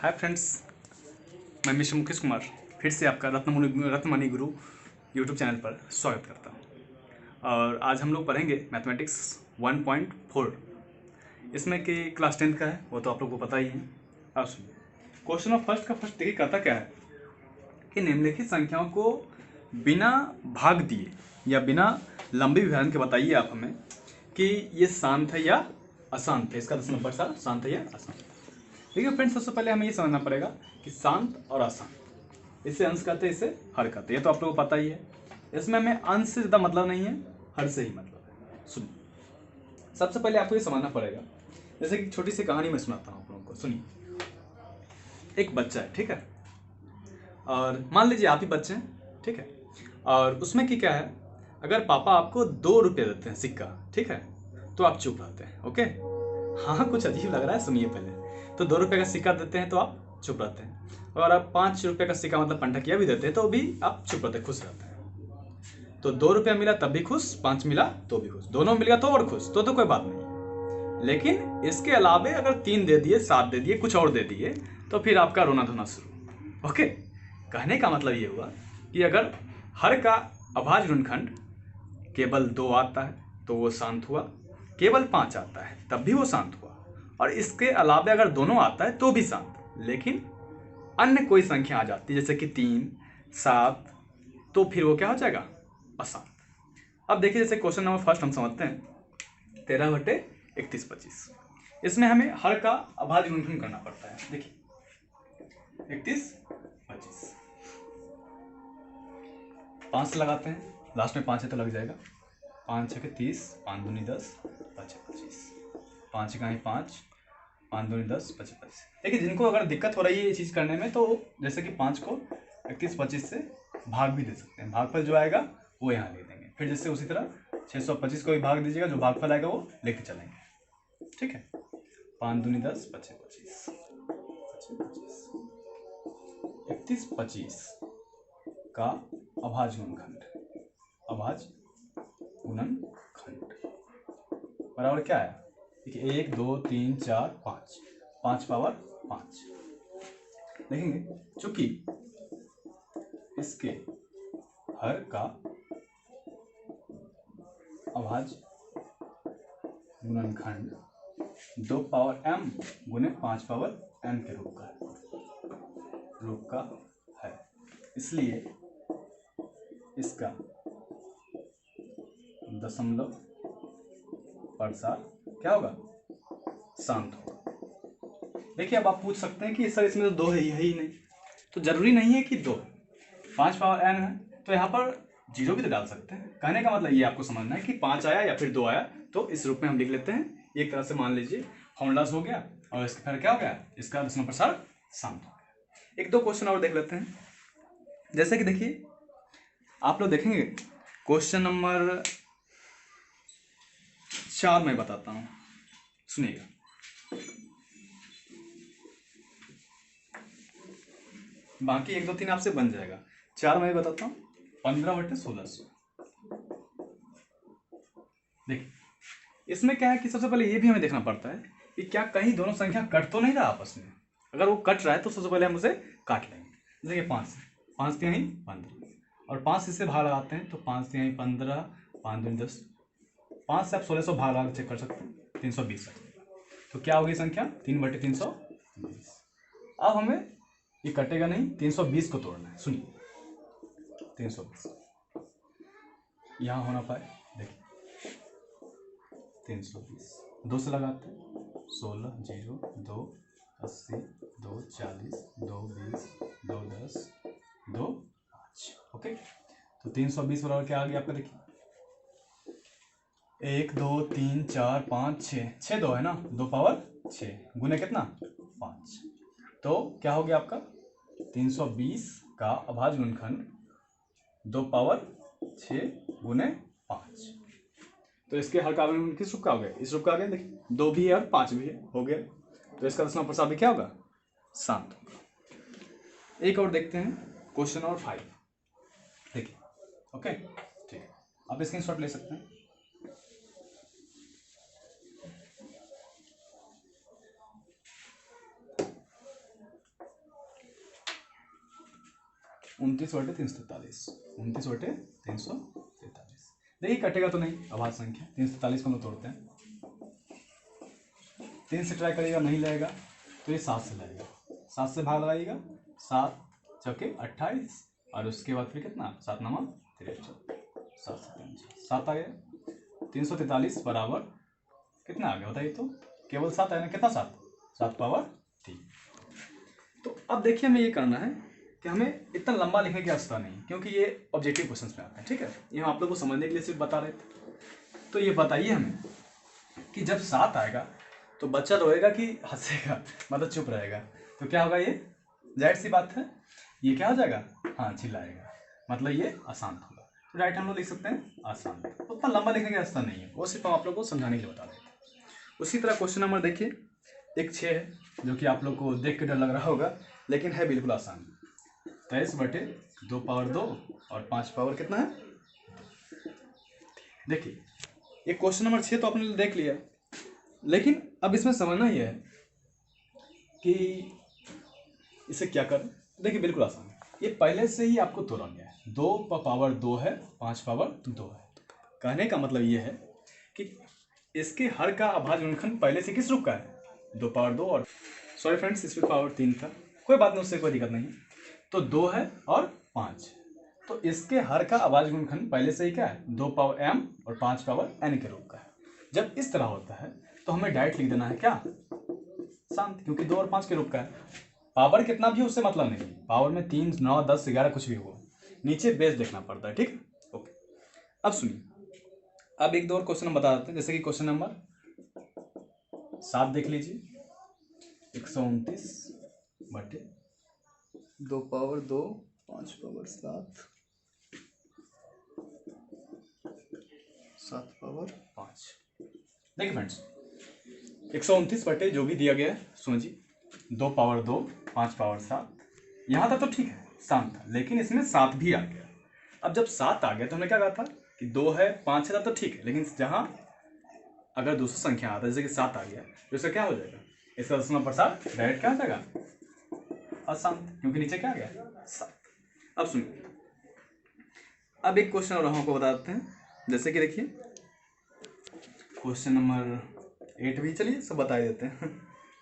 Hi friends, मैं mister Mukesh Kumar फिर से आपका रत्नमणि गुरु यूट्यूब चैनल पर स्वागत करता हूँ। और आज हम लोग पढ़ेंगे मैथमेटिक्स 1.4। इसमें कि क्लास 10 का है, वो तो आप लोग को पता ही है। अब सुनिए, क्वेश्चन ऑफ फर्स्ट का फर्स्ट देखिए करता क्या है कि निम्नलिखित संख्याओं को बिना भाग दिए या बिना लंबे विभाजन के बताइए आप हमें कि ये शांत है या अशांत है। इसका 10 नंबर सारा शांत है या अशांत। देखिए फ्रेंड्स, सबसे पहले हमें ये समझना पड़ेगा कि शांत और अशांत, इससे अंश कहते हैं, इससे हर कहते हैं। ये तो आप लोगों को पता ही है। इसमें हमें अंश से ज़्यादा मतलब नहीं है, हर से ही मतलब है। सुनिए, सबसे पहले आपको ये समझना पड़ेगा, जैसे कि छोटी सी कहानी मैं सुनाता हूँ आप लोगों को। सुनिए, एक बच्चा है, ठीक है, और मान लीजिए आप ही बच्चे हैं, ठीक है, और उसमें कि क्या है, अगर पापा आपको 2 रुपये देते हैं सिक्का, ठीक है, तो आप चुप रहते हैं। ओके, हाँ कुछ अजीब लग रहा है, सुनिए पहले। तो 2 रुपये का सिक्का देते हैं तो आप चुप रहते हैं, और आप 5 रुपये का सिक्का मतलब पंटकिया भी देते हैं तो भी आप चुप रहते हैं, खुश रहते हैं। तो 2 रुपया मिला तब भी खुश, 5 मिला तो भी खुश, दोनों मिल गया तो और खुश, तो कोई बात नहीं। लेकिन इसके अलावे अगर 3 दे दिए, 7 दे दिए, कुछ और दे दिए, तो फिर आपका रोना धोना शुरू। ओके, कहने का मतलब ये हुआ कि अगर हर का अभाज्य ऋणखंड केवल 2 आता है तो वो शांत हुआ, केवल 5 आता है तब भी वो शांत हुआ, और इसके अलावा अगर दोनों आता है तो भी शांत। लेकिन अन्य कोई संख्या आ जाती है जैसे कि 3, 7, तो फिर वो क्या हो जाएगा, अशांत। अब देखिए, जैसे क्वेश्चन नंबर फर्स्ट हम समझते हैं, 13/31/25। इसमें हमें हर का अभाज्य गुणनखंड करना पड़ता है। देखिए 31/25, 5 से लगाते हैं, लास्ट में 5 है तो लग जाएगा। 5 6 30, 5 दूनी 10, 5 25, 5 इकाई 5, 5 दूनी 10, 25। देखिए, जिनको अगर दिक्कत हो रही है ये चीज़ करने में, तो जैसे कि 5 को 31/25 से भाग भी दे सकते हैं। भागफल जो आएगा वो यहाँ लिख देंगे। फिर जैसे उसी तरह 625 को भी भाग दीजिएगा, जो भागफल आएगा वो लेके चलेंगे। ठीक है, 5 दूनी 10, 25 25, 31/25 का अभाज्य गुणनखंड, अभाज्य गुणनखंड बराबर क्या है। देखिए 1 2 3 4 5, 5 पावर 5 लिखेंगे। चूंकि इसके हर का अभाज्य गुणनखंड 2 पावर m गुने 5 पावर m के रूप का है, इसलिए इसका दशमलव प्रसार क्या होगा, शांत होगा। देखिए, अब आप पूछ सकते हैं कि सर इसमें तो 2 है ही नहीं, तो जरूरी नहीं है कि 2, 5 पावर n है तो यहाँ पर 0 भी तो डाल सकते हैं। कहने का मतलब ये आपको समझना है कि 5 आया या फिर 2 आया तो इस रूप में हम लिख लेते हैं। एक तरह से मान लीजिए फॉर्मूलास हो गया, और इसका फिर क्या हो गया, इसका दशमलव प्रसार शांत हो गया। एक दो क्वेश्चन और देख लेते हैं। जैसे कि देखिए, आप लोग देखेंगे क्वेश्चन नंबर 4 मैं बताता हूँ, सुनिएगा। बाकी 1 2 3 आपसे बन जाएगा। 4 मैं बताता हूँ, 15/1600। देखिए, इसमें क्या है कि सबसे पहले ये भी हमें देखना पड़ता है कि क्या कहीं दोनों संख्या कट तो नहीं रहा आपस में। अगर वो कट रहा है तो सबसे पहले हम उसे काट लेंगे। जैसे कि 5 3 15, और 5 इससे भाग लगाते हैं तो 5 3 15, 5 दूनी 10, 5 से आप 1600 भाग लगा चेक कर सकते हैं, 320 आ जाएगा। तो क्या होगी संख्या, 3/320। अब हमें ये कटेगा नहीं, 320 को तोड़ना है। सुनिए 320 यहाँ होना पाए। देखिए 320 2 से लगाते हैं, 16 0 2 80 2 40 2 20 2 10 2 5। ओके, तो 320 बराबर क्या आ गया आपका। देखिए 1 2 3 4 5 6, 6 2 है ना, 2 पावर 6 गुने कितना 5, तो क्या हो गया आपका 320 का अभाज्य गुणनखंड 2 पावर 6 गुने 5। तो इसके हर का किस रूप का हो गया, इस रूप का आ गया। देखिए 2 भी है और 5 भी है, हो गया। तो इसका दशमलव प्रसार भी क्या होगा, शांत होगा। एक और देखते हैं, क्वेश्चन नंबर 5। देखिए ओके, ठीक है, आप स्क्रीनशॉट ले सकते हैं। 29/343, 29/343। देखिए कटेगा तो नहीं, अभाज्य संख्या 343 को हम लोग तोड़ते हैं, 3 से ट्राई करिएगा नहीं लगेगा तो ये 7 से लगेगा, 7 से भाग लगाइएगा, 7 चौके 28 और उसके बाद फिर कितना 7 9 63, 7 से 7 आ गया। 343 बराबर कितना आ गया बताइए तो, केवल 7 आया ना, कितना 7 पावर 3। तो अब देखिए हमें ये करना है कि हमें इतना लंबा लिखने की आवश्यकता नहीं, क्योंकि ये ऑब्जेक्टिव क्वेश्चंस में आते हैं, ठीक है, ये हम आप लोगों को समझने के लिए सिर्फ बता रहे थे। तो ये बताइए हमें कि जब 7 आएगा तो बच्चा रोएगा कि हंसेगा, मतलब चुप रहेगा, तो क्या होगा, ये जाहिर सी बात है, ये क्या हो जाएगा, हाँ चिल्लाएगा, मतलब ये अशांत होगा। तो राइट हम लोग लिख सकते हैं अशांत। उतना लंबा लिखने की आवश्यकता नहीं है, वो सिर्फ हम आप लोग को समझाने के लिए बता रहे थे। उसी तरह क्वेश्चन नंबर देखिए, एक 6 है, जो कि आप लोग को देख के डर लग रहा होगा, लेकिन है बिल्कुल आसान। 23/2 पावर 2 और 5 पावर कितना है। देखिए ये क्वेश्चन नंबर 6 तो आपने देख लिया, लेकिन अब इसमें समझना ही है कि इसे क्या करें। देखिए बिल्कुल आसान है, ये पहले से ही आपको तोड़ा गया है, 2 पावर 2 है, 5 पावर 2 है। कहने का मतलब ये है कि इसके हर का अभाज्य गुणनखंड पहले से किस रूप का है, 2 पावर 2 और सॉरी फ्रेंड्स इसमें पावर 3 था, कोई बात नहीं, उससे कोई दिक्कत नहीं। तो 2 है और 5, तो इसके हर का अभाज्य गुणनखंड पहले से ही क्या है, 2 पावर m और 5 पावर n के रूप का है। जब इस तरह होता है तो हमें डायरेक्ट लिख देना है क्या, शांत, क्योंकि 2 और 5 के रूप का है। पावर कितना भी हो उससे मतलब नहीं, पावर में 3 9 10 11 कुछ भी हो, नीचे बेस देखना पड़ता है, ठीक है। ओके, अब सुनिए, अब एक दो और क्वेश्चन हम बता देते हैं, जैसे कि क्वेश्चन नंबर 7 देख लीजिए, 129/2 पावर 2 5 पावर 7 7 पावर 5। देखिए फ्रेंड्स 129 जो भी दिया गया है, समझिए 2 पावर 2 5 पावर 7, यहाँ तक तो ठीक है, शांत था, लेकिन इसमें 7 भी आ गया। अब जब 7 आ गया तो हमने क्या कहा था कि 2 है 5 है तब तो ठीक है, लेकिन जहाँ अगर दूसरा संख्या आता है जैसे कि 7 आ गया तो इसका क्या हो जाएगा, इसका दशमलव प्रसाद डायरेक्ट क्या हो जाएगा, अशांत, क्योंकि नीचे क्या आ गया 7। अब सुनिए, अब एक क्वेश्चन और हमको बता देते हैं, जैसे कि देखिए क्वेश्चन नंबर 8 भी, चलिए सब बता देते हैं।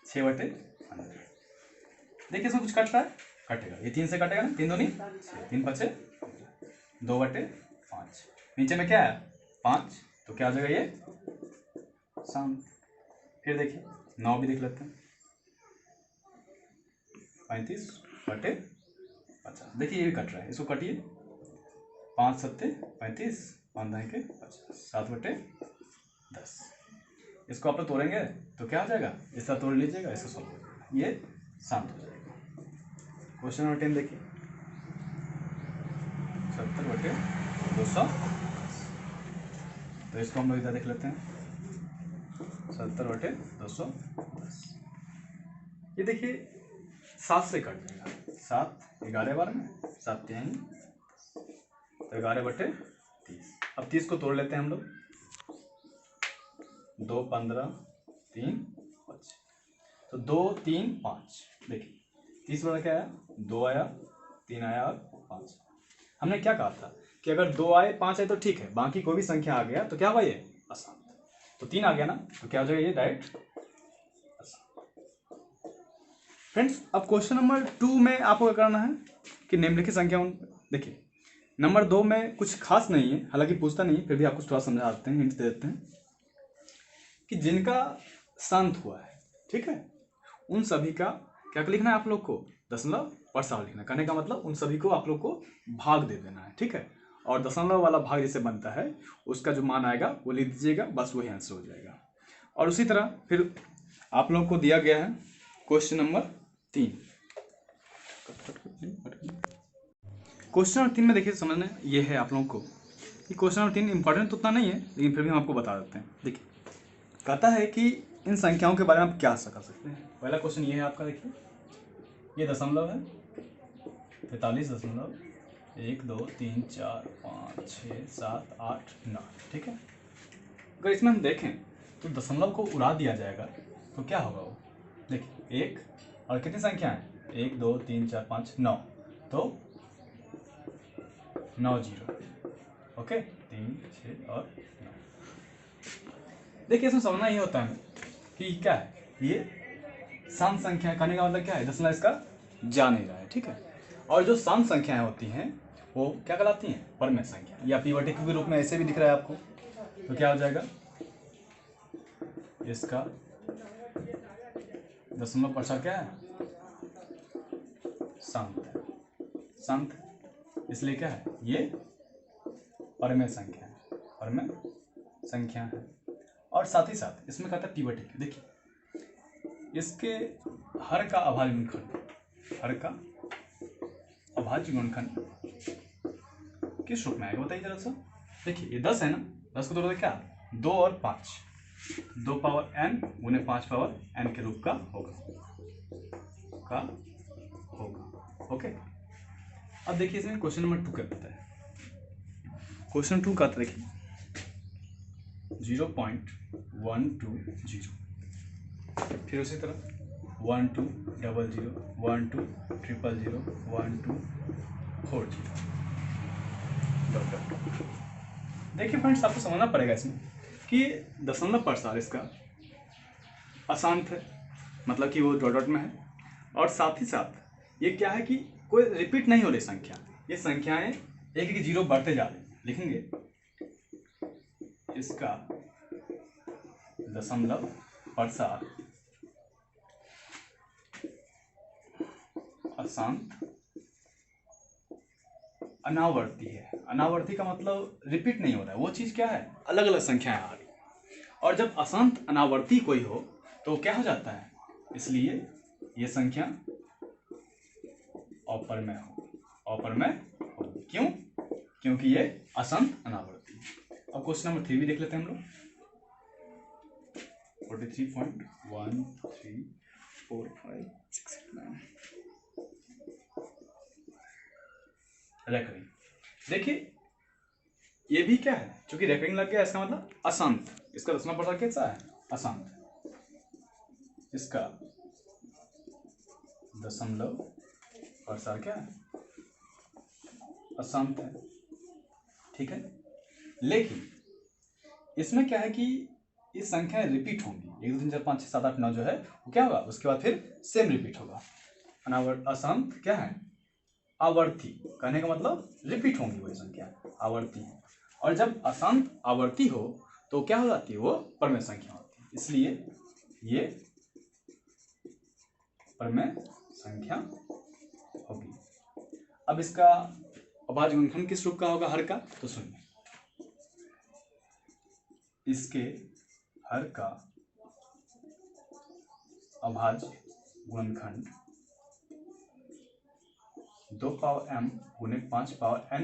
6/15, देखिए इसमें कुछ कट रहा है, कटेगा, ये 3 से कटेगा ना, 3 दूनी 6, 3 5 2/5, नीचे में क्या है 5, तो क्या हो जाएगा ये शांत। फिर देखिए 9 भी देख लेते हैं, 35/50, देखिए ये भी कट रहा है, इसको कटिए, 5 7 35, 5 9 50, 7/10, इसको आप लोग तोड़ेंगे तो क्या हो जाएगा, इसका तोड़ लीजिएगा, इसका सॉल्व हो जाएगा, ये शांत हो जाएगा। क्वेश्चन नंबर 10 देखिए, 70/200, तो इसको हम लोग इधर देख लेते हैं, 70/210, ये देखिए 7 से कट जाएगा, 7 11 बार में 7 3 तो 11/30। अब 30 को तोड़ लेते हैं हम लोग, 2 15 3 5, तो 2 3 5, देखिए 30 वाला क्या आया, 2 आया 3 आया और 5। हमने क्या कहा था कि अगर 2 आए 5 आए तो ठीक है, बाकी कोई भी संख्या आ गया तो क्या हुआ ये अशांत, तो 3 आ गया ना, तो क्या हो जाएगा ये डायरेक्ट अशांत। फ्रेंड्स अब क्वेश्चन नंबर 2 में आपको क्या करना है कि निम्नलिखित संख्या, देखिए नंबर 2 में कुछ खास नहीं है, हालांकि पूछता नहीं है, फिर भी आपको थोड़ा समझा देते हैं, हिंट दे देते हैं कि जिनका शांत हुआ है, ठीक है, उन सभी का क्या लिखना है आप लोग को, दशमलव प्रसार लिखना। कहने का मतलब उन सभी को आप लोग को भाग दे देना है, ठीक है, और दशमलव वाला भाग जैसे बनता है उसका जो मान आएगा वो लिख दीजिएगा, बस वही आंसर हो जाएगा। और उसी तरह फिर आप लोग को दिया गया है क्वेश्चन नंबर 3, क्वेश्चन नंबर 3 में देखिए समझना ये है आप लोगों को कि क्वेश्चन नंबर 3 इंपॉर्टेंट तो उतना नहीं है, लेकिन फिर भी हम आपको बता देते हैं। देखिए कहता है कि इन संख्याओं के बारे में आप क्या कर सकते हैं। पहला क्वेश्चन ये है आपका, देखिए ये दशमलव है, 43.1 2 3 4 5 6 7 8 9, ठीक है। अगर इसमें हम देखें तो दशमलव को उड़ा दिया जाएगा तो क्या होगा वो, देखिए 1 और कितनी संख्या है, 1 2 3 4 5 9, तो 9 जीरो। ओके, 3 6 और 9। देखिए इसमें समझना ये होता है कि क्या है, ये शांत संख्या है। कहने का मतलब क्या है, दशमलव इसका जा नहीं रहा है, ठीक है। और जो शांत संख्याएं होती हैं वो क्या कहलाती हैं, परमेय संख्या, या पीवटे के रूप में ऐसे भी दिख रहा है आपको। तो क्या हो जाएगा, इसका दशमलव प्रसार क्या है, शांत है। शांत इसलिए क्या है, ये परमेय संख्या है, परमेय संख्या है। और साथ ही साथ इसमें कहता है पीवटे। देखिए इसके हर का अभाज्य गुणनखंड, हर का अभाज्य गुणनखंड किस रूप में आएगा बताइए जरा सा। देखिए ये 10 है ना, 10 को तोड़ क्या, 2 और 5, 2 पावर n गुने 5 पावर n के रूप का होगा, ओके। अब देखिए इसमें क्वेश्चन नंबर 2 क्या कहता है। क्वेश्चन 2 का देखिए 0.120, फिर उसी तरह 1200, 1200, 000, 1240। देखिए फ्रेंड्स आपको समझना पड़ेगा इसमें कि दशमलव प्रसार इसका अशांत है, मतलब कि वो डॉट डॉट में है। और साथ ही साथ ये क्या है कि कोई रिपीट नहीं हो रही संख्या, ये संख्याएं एक एक जीरो बढ़ते जा रहे हैं। लिखेंगे इसका दशमलव प्रसार अशांत अनावर्ती है। अनावर्ती का मतलब रिपीट नहीं हो रहा है, वो चीज क्या है, अलग अलग संख्याएं आ रही। और जब अशांत अनावर्ती कोई हो तो क्या हो जाता है, इसलिए ये संख्या अपरमेय होगी। क्यों, क्योंकि ये अशांत अनावर्ती है। अब क्वेश्चन नंबर 3 भी देख लेते हैं हम लोग। 43.134569 रेकरिंग। देखिए ये भी क्या है, क्योंकि रेकरिंग लग गया, इसका मतलब अशांत। इसका दशमलव प्रसार कैसा है, अशांत। इसका दशमलव प्रसार क्या है, अशांत है, ठीक है। लेकिन इसमें क्या है कि ये संख्याएं रिपीट होंगी, 1 2 3 4 5 6 7 8 9 जो है वो क्या होगा, उसके बाद फिर सेम रिपीट होगा। अशांत क्या है, आवर्ती। कहने का मतलब रिपीट होंगी वही संख्या, आवर्ती है। और जब अशांत आवर्ती हो तो क्या हो जाती है, वो परमेय संख्या होती है, इसलिए ये परमेय संख्या होगी। अब इसका अभाज्य गुणनखंड किस रूप का होगा, हर का। तो सुनिए, इसके हर का अभाज्य गुणनखंड 2 पावर m गुने 5 पावर n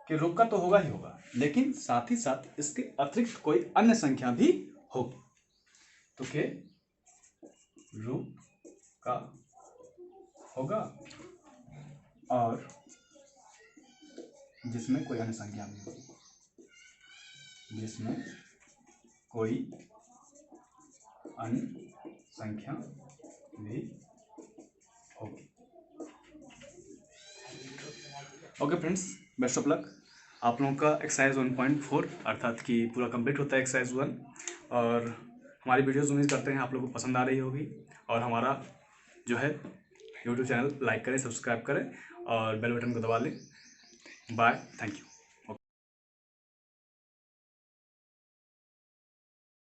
के रूप का तो होगा ही होगा, लेकिन साथ ही साथ इसके अतिरिक्त कोई अन्य संख्या भी होगी। तो के रूप का होगा और जिसमें कोई अन्य संख्या भी होगी, जिसमें कोई अन्य संख्या भी होगी। Okay friends, best of luck. आप लोगों का एक्सरसाइज 1.4 अर्थात कि पूरा कंप्लीट होता है एक्सरसाइज 1। और हमारी वीडियोस उम्मीद करते हैं आप लोगों को पसंद आ रही होगी। और हमारा जो है यूट्यूब चैनल लाइक करें, सब्सक्राइब करें और बेल बटन को दबा लें। Bye, thank you.